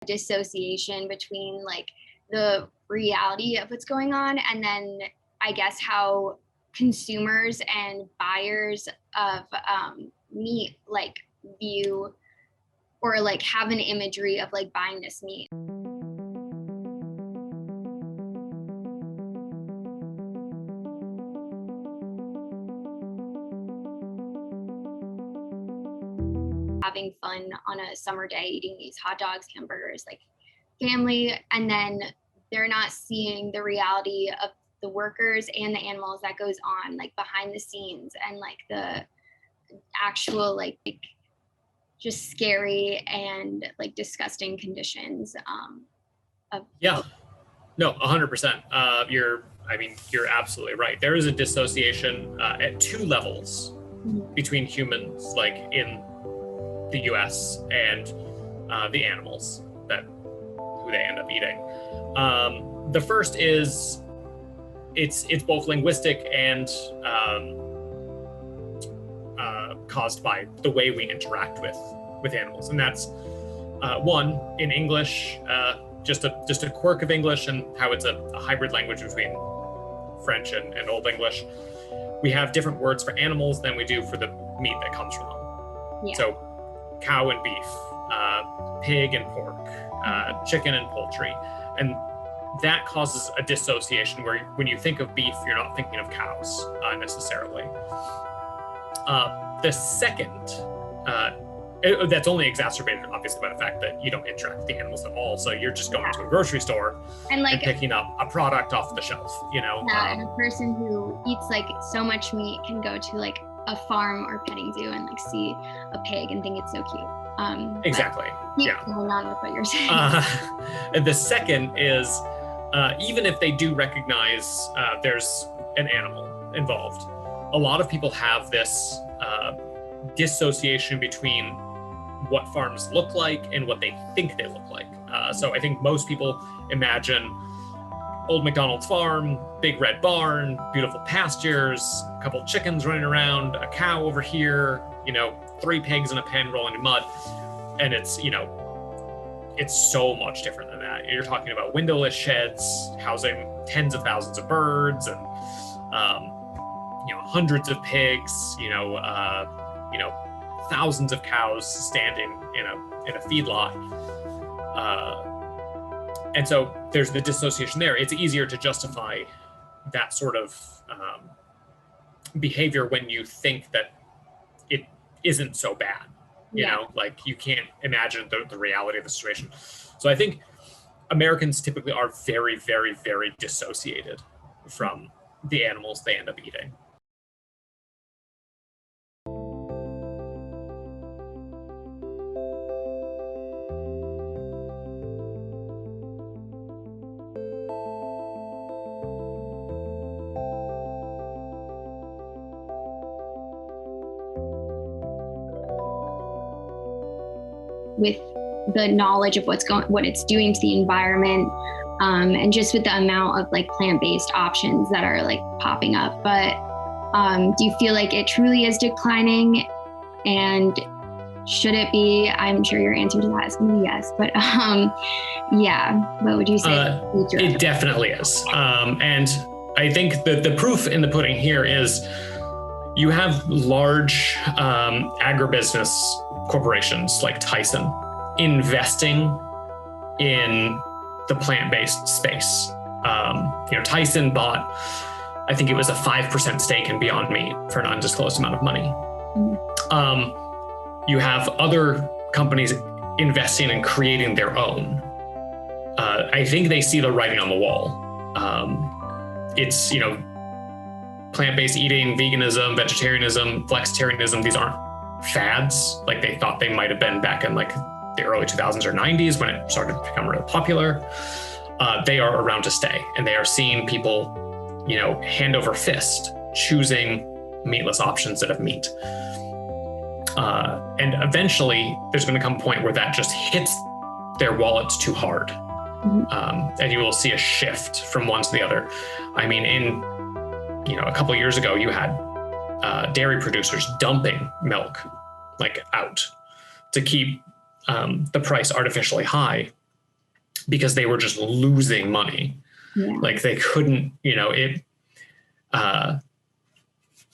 dissociation between like the reality of what's going on, and then I guess how consumers and buyers of meat like view or like have an imagery of like buying this meat. Having fun on a summer day, eating these hot dogs, hamburgers, like family, and then they're not seeing the reality of the workers and the animals that goes on like behind the scenes, and like the actual like just scary and like disgusting conditions of yeah, no, 100%. You're absolutely right. There is a dissociation at two levels between humans, like in the US, and the animals who they end up eating. The first is it's both linguistic and caused by the way we interact with animals, and that's one, in English, just a quirk of English and how it's a hybrid language between French and Old English. We have different words for animals than we do for the meat that comes from them. Yeah. So cow and beef, pig and pork, chicken and poultry, and that causes a dissociation where when you think of beef, you're not thinking of cows necessarily. The second, that's only exacerbated obviously by the fact that you don't interact with the animals at all. So you're just going to a grocery store and picking up a product off the shelf, you know? Yeah, and a person who eats like so much meat can go to like a farm or petting zoo and like see a pig and think it's so cute. Exactly. Keep going on with what you're saying. And the second is, even if they do recognize there's an animal involved, a lot of people have this dissociation between what farms look like and what they think they look like. So I think most people imagine old McDonald's farm, big red barn, beautiful pastures, a couple chickens running around, a cow over here, 3 pigs in a pen rolling in mud. And it's so much different than that. You're talking about windowless sheds housing tens of thousands of birds and hundreds of pigs, thousands of cows standing in a feedlot. And so there's the dissociation there. It's easier to justify that sort of behavior when you think that it isn't so bad. You know, like you can't imagine the reality of the situation. So I think Americans typically are very, very, very dissociated from the animals they end up eating. With the knowledge of what it's doing to the environment, and just with the amount of like plant-based options that are like popping up. But do you feel like it truly is declining, and should it be? I'm sure your answer to that is going to be yes, but yeah, what would you say? It definitely is. And I think the proof in the pudding here is you have large agribusiness corporations like Tyson investing in the plant-based space. Tyson bought, I think it was a 5% stake in Beyond Meat for an undisclosed amount of money. You have other companies investing and creating their own. I think they see the writing on the wall. It's, plant-based eating, veganism, vegetarianism, flexitarianism, these aren't fads like they thought they might have been back in like the early 2000s or 90s when it started to become really popular. They are around to stay, and they are seeing people, hand over fist choosing meatless options that have meat. And eventually there's going to come a point where that just hits their wallets too hard. And you will see a shift from one to the other. I mean, a couple of years ago, you had dairy producers dumping milk out to keep the price artificially high because they were just losing money. Yeah. Like they couldn't, you know, it